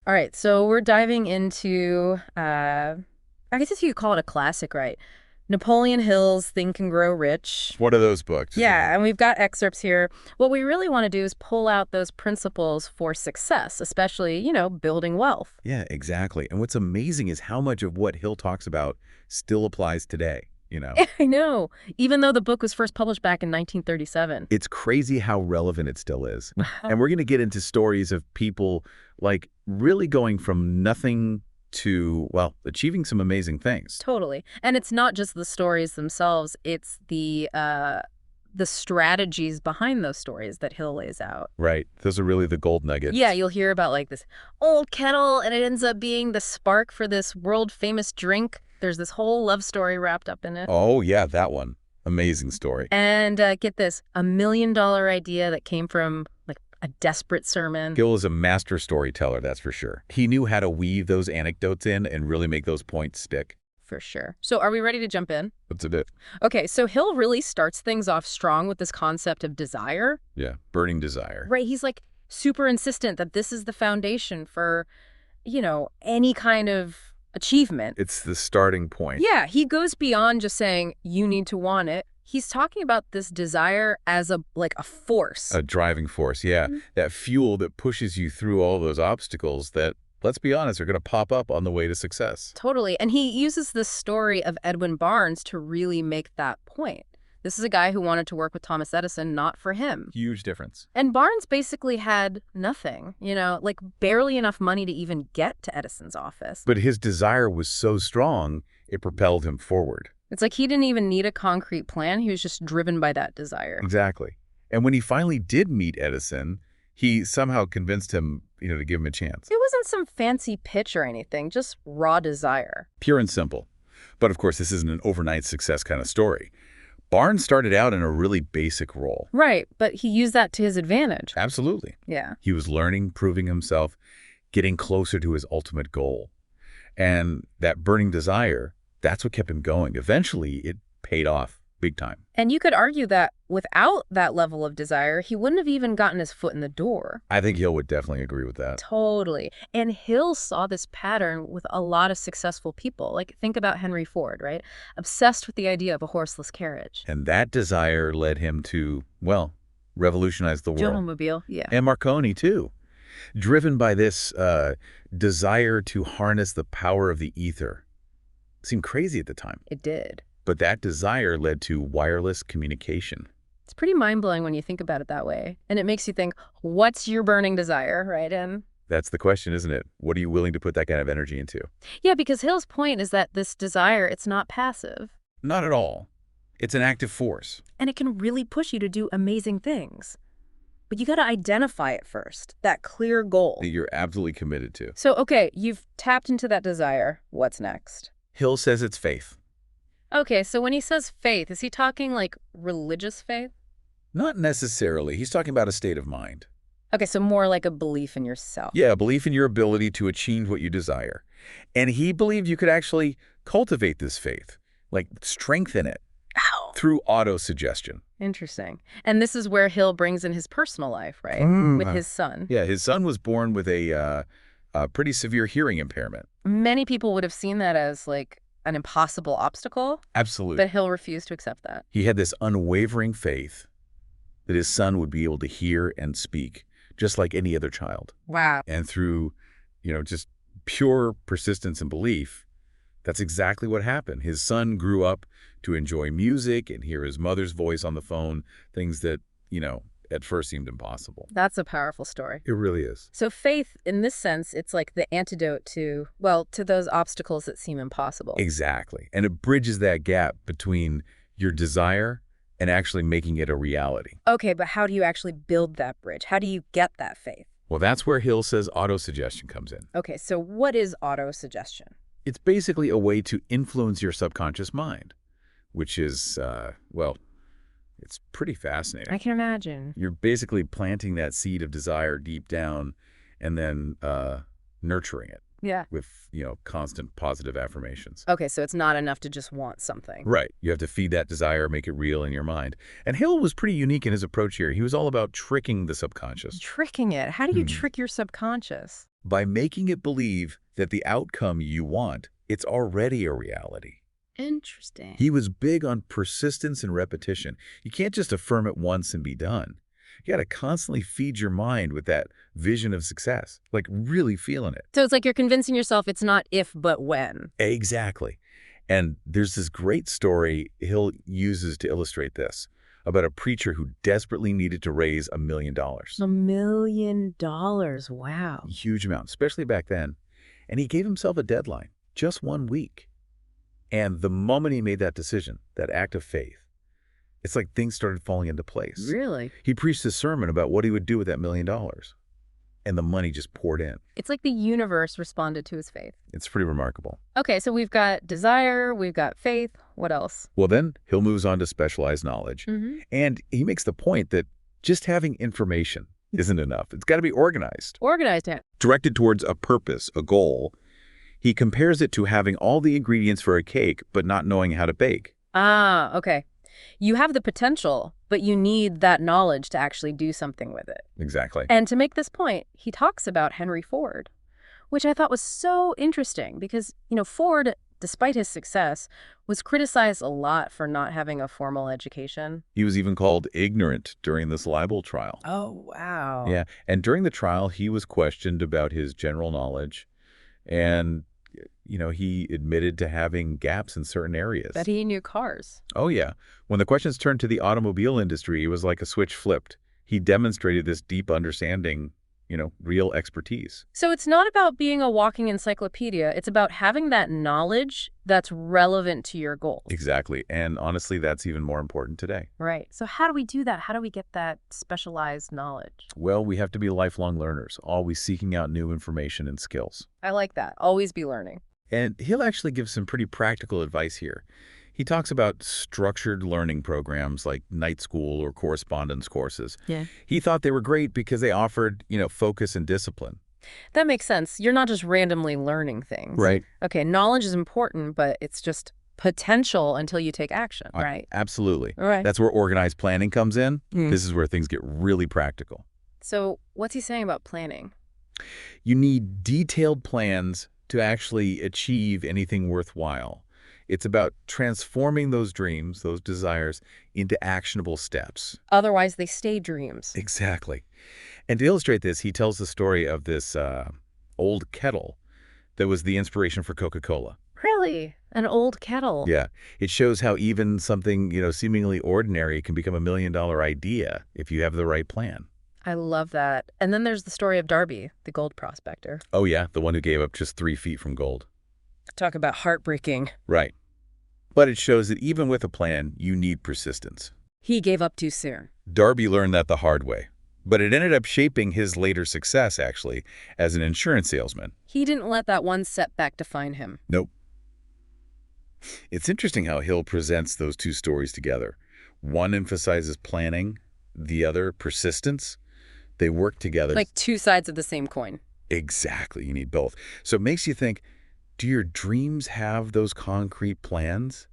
All right, so we're diving into, I guess you could call it a classic, right? Napoleon Hill's Think and Grow Rich. What are those books? Yeah, and we've got excerpts here. What we really want to do is pull out those principles for success, especially, building wealth. Yeah, exactly. And what's amazing is how much of what Hill talks about still applies today. I know, even though the book was first published back in 1937. It's crazy how relevant it still is. And we're going to get into stories of people like really going from nothing to, well, achieving some amazing things. Totally. And it's not just the stories themselves, it's the strategies behind those stories that Hill lays out. Right. Those are really the gold nuggets. Yeah, you'll hear about like this old kettle and it ends up being the spark for this world famous drink. There's this whole love story wrapped up in it. Oh, yeah, that one. Amazing story. And get this, $1 million idea that came from like a desperate sermon. Hill is a master storyteller, that's for sure. He knew how to weave those anecdotes in and really make those points stick. For sure. So are we ready to jump in? That's a bit. Okay, so Hill really starts things off strong with this concept of desire. Yeah, burning desire. Right, he's like super insistent that this is the foundation for, any kind of achievement. It's the starting point. Yeah, he goes beyond just saying you need to want it. He's talking about this desire as a force. A driving force, yeah. That fuel that pushes you through all those obstacles that, let's be honest, are going to pop up on the way to success. Totally. And he uses this story of Edwin Barnes to really make that point. This is a guy who wanted to work with Thomas Edison, not for him. Huge difference. And Barnes basically had nothing, barely enough money to even get to Edison's office. But his desire was so strong, it propelled him forward. It's like he didn't even need a concrete plan. He was just driven by that desire. Exactly. And when he finally did meet Edison, he somehow convinced him, to give him a chance. It wasn't some fancy pitch or anything, just raw desire. Pure and simple. But of course, this isn't an overnight success kind of story. Barnes started out in a really basic role. Right, but he used that to his advantage. Absolutely. Yeah. He was learning, proving himself, getting closer to his ultimate goal. And that burning desire, that's what kept him going. Eventually, it paid off big time. And you could argue that without that level of desire, he wouldn't have even gotten his foot in the door. I think Hill would definitely agree with that. Totally. And Hill saw this pattern with a lot of successful people. Like, think about Henry Ford, right? Obsessed with the idea of a horseless carriage. And that desire led him to, well, revolutionize the world. Automobile, yeah. And Marconi, too. Driven by this desire to harness the power of the ether. Seemed crazy at the time. It did. But that desire led to wireless communication. It's pretty mind-blowing when you think about it that way. And it makes you think, what's your burning desire, right? And that's the question, isn't it? What are you willing to put that kind of energy into? Yeah, because Hill's point is that this desire, it's not passive. Not at all. It's an active force. And it can really push you to do amazing things. But you got to identify it first, that clear goal. That you're absolutely committed to. So, okay, you've tapped into that desire. What's next? Hill says it's faith. Okay, so when he says faith, is he talking like religious faith? Not necessarily. He's talking about a state of mind. Okay, so more like a belief in yourself. Yeah, a belief in your ability to achieve what you desire. And he believed you could actually cultivate this faith, like strengthen it. Ow. Through auto-suggestion. Interesting. And this is where Hill brings in his personal life, right? With his son. Yeah, his son was born with a pretty severe hearing impairment. Many people would have seen that as like an impossible obstacle. Absolutely. But Hill refused to accept that. He had this unwavering faith that his son would be able to hear and speak just like any other child. Wow. And through, just pure persistence and belief, that's exactly what happened. His son grew up to enjoy music and hear his mother's voice on the phone, things that, at first seemed impossible. That's a powerful story. It really is. So faith, in this sense, it's like the antidote to those obstacles that seem impossible. Exactly. And it bridges that gap between your desire and actually making it a reality. Okay, but how do you actually build that bridge? How do you get that faith? Well, that's where Hill says autosuggestion comes in. Okay, so what is autosuggestion? It's basically a way to influence your subconscious mind, which is, it's pretty fascinating. I can imagine. You're basically planting that seed of desire deep down and then nurturing it. Yeah. With, constant positive affirmations. Okay, so it's not enough to just want something. Right. You have to feed that desire, make it real in your mind. And Hill was pretty unique in his approach here. He was all about tricking the subconscious. Tricking it? How do you trick your subconscious? By making it believe that the outcome you want, it's already a reality. Interesting. He was big on persistence and repetition. You can't just affirm it once and be done. You got to constantly feed your mind with that vision of success, like really feeling it. So it's like you're convincing yourself it's not if, but when. Exactly. And there's this great story Hill uses to illustrate this about a preacher who desperately needed to raise $1 million. $1 million. Wow. Huge amount, especially back then. And he gave himself a deadline, just 1 week. And the moment he made that decision, that act of faith, it's like things started falling into place. Really? He preached a sermon about what he would do with that $1 million. And the money just poured in. It's like the universe responded to his faith. It's pretty remarkable. Okay, so we've got desire, we've got faith. What else? Well, then Hill moves on to specialized knowledge. And he makes the point that just having information isn't enough. It's got to be organized. Organized it. Directed towards a purpose, a goal. He compares it to having all the ingredients for a cake, but not knowing how to bake. Ah, okay. You have the potential, but you need that knowledge to actually do something with it. Exactly. And to make this point, he talks about Henry Ford, which I thought was so interesting because, Ford, despite his success, was criticized a lot for not having a formal education. He was even called ignorant during this libel trial. Oh, wow. Yeah, and during the trial, he was questioned about his general knowledge, and he admitted to having gaps in certain areas. That he knew cars. Oh, yeah. When the questions turned to the automobile industry, it was like a switch flipped. He demonstrated this deep understanding, real expertise. So it's not about being a walking encyclopedia. It's about having that knowledge that's relevant to your goals. Exactly. And honestly, that's even more important today. Right. So how do we do that? How do we get that specialized knowledge? Well, we have to be lifelong learners, always seeking out new information and skills. I like that. Always be learning. And he'll actually give some pretty practical advice here. He talks about structured learning programs like night school or correspondence courses. Yeah. He thought they were great because they offered, focus and discipline. That makes sense. You're not just randomly learning things. Right. Okay, knowledge is important, but it's just potential until you take action, right? Absolutely. All right. That's where organized planning comes in. This is where things get really practical. So what's he saying about planning? You need detailed plans to actually achieve anything worthwhile. It's about transforming those dreams, those desires, into actionable steps. Otherwise, they stay dreams. Exactly. And to illustrate this, he tells the story of this old kettle that was the inspiration for Coca-Cola. Really? An old kettle? Yeah. It shows how even something, seemingly ordinary can become $1 million idea if you have the right plan. I love that. And then there's the story of Darby, the gold prospector. Oh, yeah, the one who gave up just 3 feet from gold. Talk about heartbreaking. Right. But it shows that even with a plan, you need persistence. He gave up too soon. Darby learned that the hard way. But it ended up shaping his later success, actually, as an insurance salesman. He didn't let that one setback define him. Nope. It's interesting how Hill presents those two stories together. One emphasizes planning, the other persistence. They work together. Like two sides of the same coin. Exactly. You need both. So it makes you think, do your dreams have those concrete plans?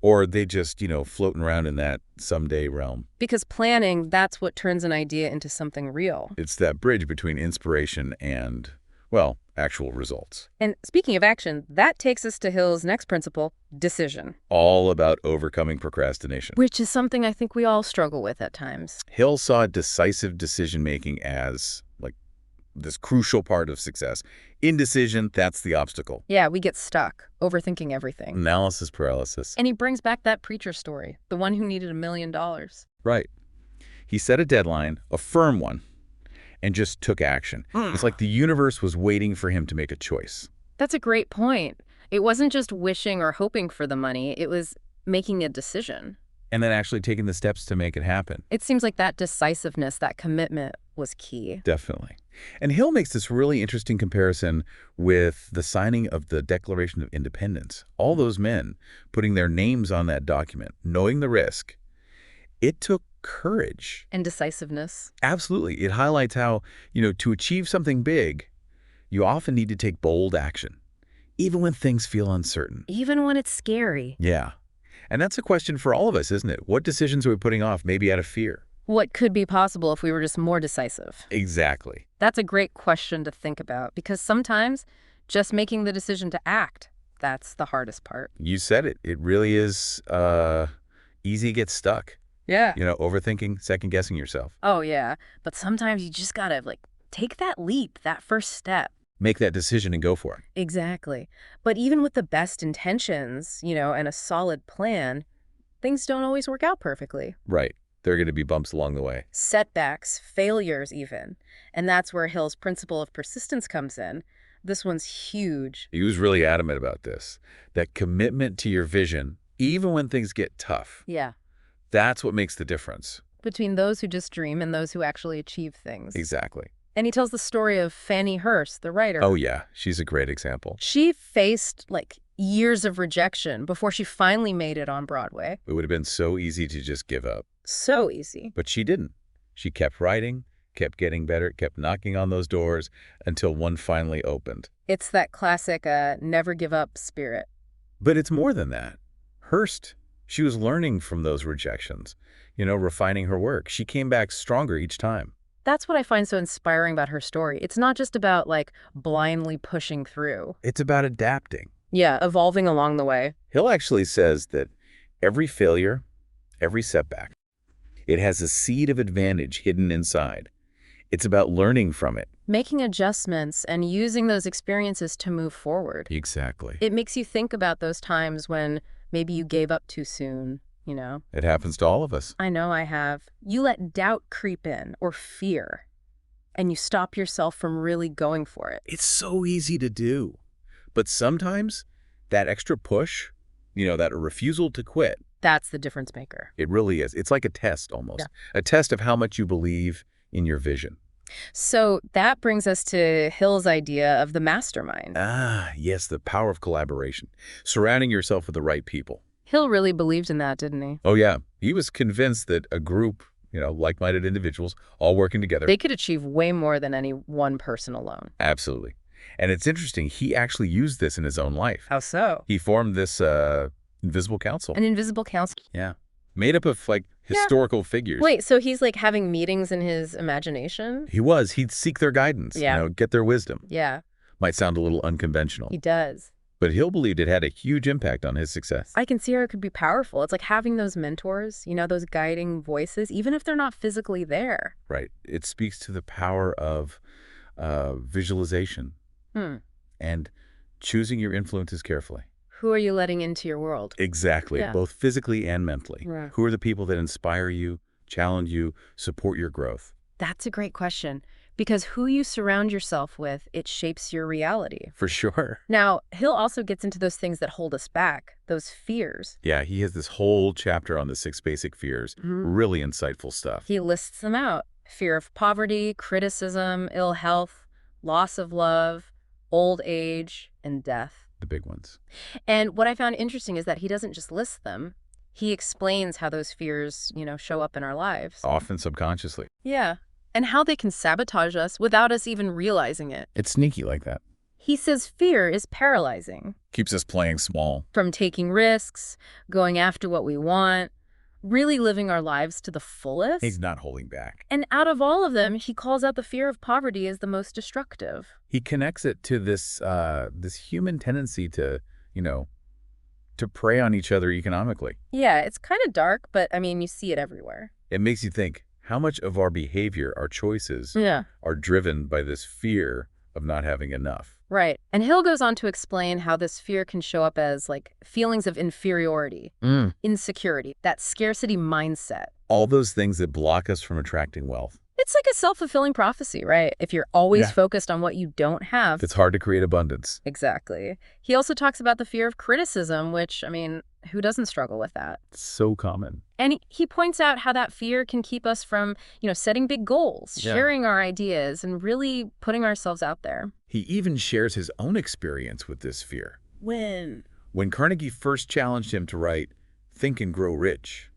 Or are they just, floating around in that someday realm? Because planning, that's what turns an idea into something real. It's that bridge between inspiration and, well, actual results. And speaking of action, that takes us to Hill's next principle, decision. All about overcoming procrastination. Which is something I think we all struggle with at times. Hill saw decisive decision-making as, this crucial part of success. Indecision, that's the obstacle. Yeah, we get stuck, overthinking everything. Analysis paralysis. And he brings back that preacher story, the one who needed $1 million. Right. He set a deadline, a firm one, and just took action. It's like the universe was waiting for him to make a choice. That's a great point. It wasn't just wishing or hoping for the money, it was making a decision. And then actually taking the steps to make it happen. It seems like that decisiveness, that commitment was key. Definitely. And Hill makes this really interesting comparison with the signing of the Declaration of Independence. All those men putting their names on that document, knowing the risk. It took courage. And decisiveness. Absolutely. It highlights how, to achieve something big, you often need to take bold action, even when things feel uncertain. Even when it's scary. Yeah. And that's a question for all of us, isn't it? What decisions are we putting off, maybe out of fear? What could be possible if we were just more decisive? Exactly. That's a great question to think about because sometimes just making the decision to act, that's the hardest part. You said it. It really is easy to get stuck. Yeah. Overthinking, second-guessing yourself. Oh, yeah. But sometimes you just gotta, take that leap, that first step. Make that decision and go for it. Exactly. But even with the best intentions, and a solid plan, things don't always work out perfectly. Right. There are going to be bumps along the way. Setbacks, failures even. And that's where Hill's principle of persistence comes in. This one's huge. He was really adamant about this. That commitment to your vision, even when things get tough. Yeah. That's what makes the difference. Between those who just dream and those who actually achieve things. Exactly. And he tells the story of Fannie Hurst, the writer. Oh, yeah. She's a great example. She faced, years of rejection before she finally made it on Broadway. It would have been so easy to just give up. So easy. But she didn't. She kept writing, kept getting better, kept knocking on those doors until one finally opened. It's that classic never give up spirit. But it's more than that. Hurst, she was learning from those rejections, refining her work. She came back stronger each time. That's what I find so inspiring about her story. It's not just about, blindly pushing through. It's about adapting. Yeah, evolving along the way. Hill actually says that every failure, every setback, it has a seed of advantage hidden inside. It's about learning from it. Making adjustments and using those experiences to move forward. Exactly. It makes you think about those times when maybe you gave up too soon, It happens to all of us. I know I have. You let doubt creep in, or fear, and you stop yourself from really going for it. It's so easy to do. But sometimes that extra push, that refusal to quit, That's the difference maker. it really is. It's like a test almost. Yeah. A test of how much you believe in your vision. So that brings us to Hill's idea of the mastermind. Ah, yes, the power of collaboration. Surrounding yourself with the right people. Hill really believed in that, didn't he? Oh, yeah. He was convinced that a group, like-minded individuals, all working together. They could achieve way more than any one person alone. Absolutely. And it's interesting, he actually used this in his own life. How so? He formed this invisible council. An invisible council. Yeah. Made up of, historical figures. Wait, so he's having meetings in his imagination? He'd seek their guidance, Yeah. Get their wisdom. Yeah, Might sound a little unconventional. he does. But Hill believed it had a huge impact on his success. I can see how it could be powerful. It's like having those mentors, those guiding voices, even if they're not physically there. Right. It speaks to the power of visualization and choosing your influences carefully. Who are you letting into your world? Exactly. Yeah. Both physically and mentally. Right. Who are the people that inspire you, challenge you, support your growth? That's a great question, because who you surround yourself with, it shapes your reality. For sure. Now, Hill also gets into those things that hold us back, those fears. Yeah, he has this whole chapter on the 6 basic fears. Really insightful stuff. He lists them out. Fear of poverty, criticism, ill health, loss of love, old age, and death. The big ones. And what I found interesting is that he doesn't just list them. He explains how those fears, show up in our lives. Often subconsciously. Yeah. And how they can sabotage us without us even realizing it. It's sneaky like that. He says fear is paralyzing. Keeps us playing small. From taking risks, going after what we want, really living our lives to the fullest. He's not holding back. And out of all of them, he calls out the fear of poverty as the most destructive. He connects it to this human tendency to prey on each other economically. Yeah, it's kind of dark, but you see it everywhere. It makes you think how much of our behavior, our choices, Yeah. are driven by this fear of not having enough. Right. And Hill goes on to explain how this fear can show up as feelings of inferiority, insecurity, that scarcity mindset. All those things that block us from attracting wealth. It's like a self-fulfilling prophecy, right? If you're always focused on what you don't have. It's hard to create abundance. Exactly. He also talks about the fear of criticism, which, who doesn't struggle with that? It's so common. And he points out how that fear can keep us from, setting big goals, sharing our ideas, and really putting ourselves out there. He even shares his own experience with this fear. When Carnegie first challenged him to write Think and Grow Rich,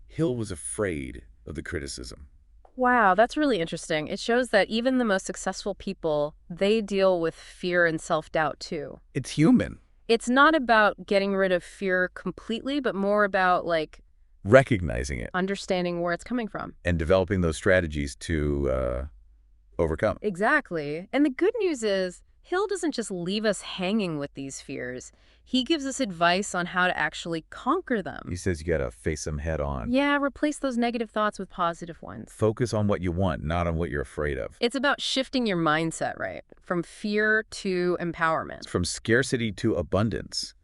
Hill was afraid of the criticism. Wow, that's really interesting. It shows that even the most successful people, they deal with fear and self-doubt too. It's human. It's not about getting rid of fear completely, but more about recognizing it, Understanding where it's coming from. and developing those strategies to overcome. Exactly. And the good news is, Hill doesn't just leave us hanging with these fears. He gives us advice on how to actually conquer them. He says you got to face them head on. Yeah, replace those negative thoughts with positive ones. Focus on what you want, not on what you're afraid of. It's about shifting your mindset, right? From fear to empowerment. From scarcity to abundance.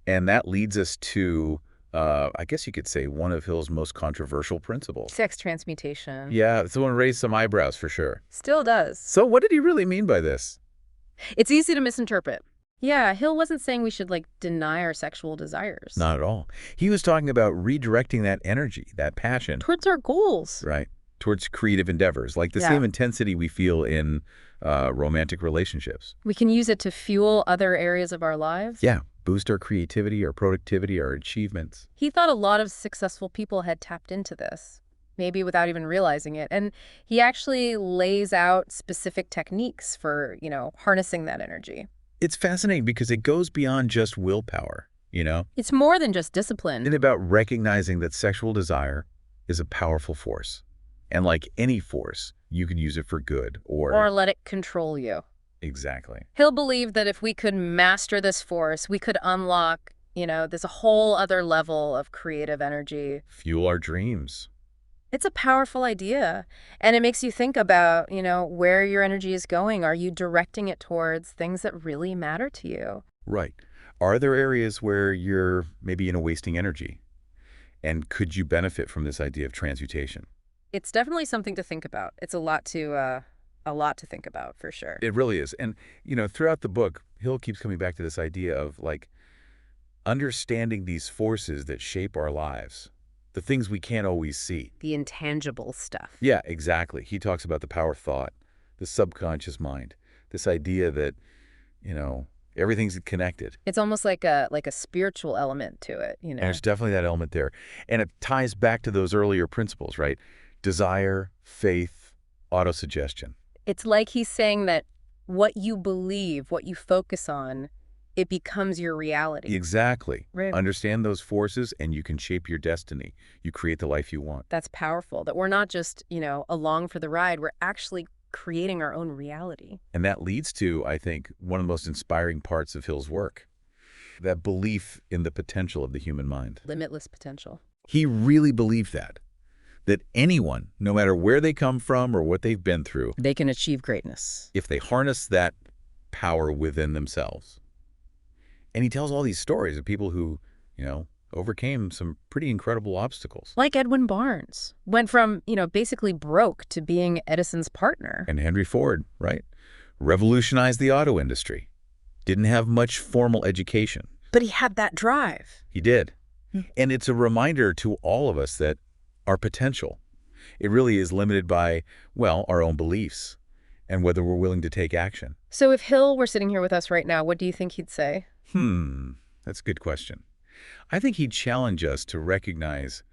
And that leads us to, I guess you could say, one of Hill's most controversial principles. Sex transmutation. Yeah, someone raised some eyebrows for sure. Still does. So what did he really mean by this? It's easy to misinterpret. Yeah, Hill wasn't saying we should, deny our sexual desires. Not at all. He was talking about redirecting that energy, that passion. Towards our goals. Right. Towards creative endeavors, like the same intensity we feel in romantic relationships. We can use it to fuel other areas of our lives. Yeah. Boost our creativity, our productivity, our achievements. He thought a lot of successful people had tapped into this, maybe without even realizing it. And he actually lays out specific techniques for, harnessing that energy. It's fascinating because it goes beyond just willpower, It's more than just discipline. It's about recognizing that sexual desire is a powerful force. And like any force, you can use it for good Or let it control you. Exactly. Hill believed that if we could master this force, we could unlock, this whole other level of creative energy. Fuel our dreams. It's a powerful idea. And it makes you think about, where your energy is going. Are you directing it towards things that really matter to you? Right. Are there areas where you're maybe wasting energy? And could you benefit from this idea of transmutation? It's definitely something to think about. It's a lot to think about, for sure. It really is. And, throughout the book, Hill keeps coming back to this idea of, understanding these forces that shape our lives, the things we can't always see. The intangible stuff. Yeah, exactly. He talks about the power of thought, the subconscious mind, this idea that, everything's connected. It's almost like a spiritual element to it, And there's definitely that element there. And it ties back to those earlier principles, right? Desire, faith, autosuggestion. It's like he's saying that what you believe, what you focus on, it becomes your reality. Exactly. Right. Understand those forces and you can shape your destiny. You create the life you want. That's powerful, that we're not just, along for the ride. We're actually creating our own reality. And that leads to, I think, one of the most inspiring parts of Hill's work, that belief in the potential of the human mind. Limitless potential. He really believed that anyone, no matter where they come from or what they've been through, They can achieve greatness. if they harness that power within themselves. And he tells all these stories of people who, overcame some pretty incredible obstacles. Like Edwin Barnes. Went from, basically broke to being Edison's partner. And Henry Ford, right? Revolutionized the auto industry. Didn't have much formal education. But he had that drive. He did. And it's a reminder to all of us that our potential, it really is limited by, our own beliefs and whether we're willing to take action. So if Hill were sitting here with us right now, what do you think he'd say? That's a good question. I think he'd challenge us to recognize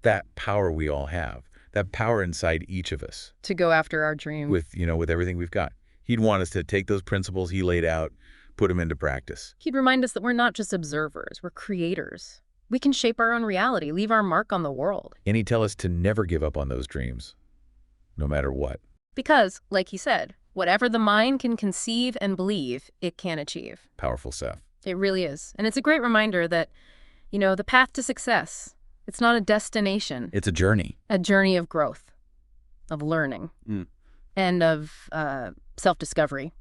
that power we all have, that power inside each of us. To go after our dream. With everything we've got. He'd want us to take those principles he laid out, put them into practice. He'd remind us that we're not just observers, we're creators. We can shape our own reality, leave our mark on the world. And he'd tell us to never give up on those dreams, no matter what. Because, like he said, whatever the mind can conceive and believe, it can achieve. Powerful stuff. It really is. And it's a great reminder that, the path to success, it's not a destination. It's a journey. A journey of growth, of learning, and of self-discovery.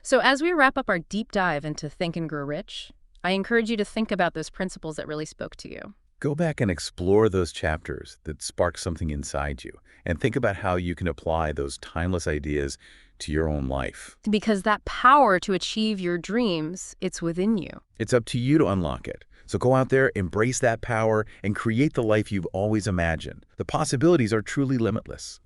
So as we wrap up our deep dive into Think and Grow Rich, I encourage you to think about those principles that really spoke to you. Go back and explore those chapters that spark something inside you, and think about how you can apply those timeless ideas to your own life. Because that power to achieve your dreams, it's within you. It's up to you to unlock it. So go out there, embrace that power, and create the life you've always imagined. The possibilities are truly limitless.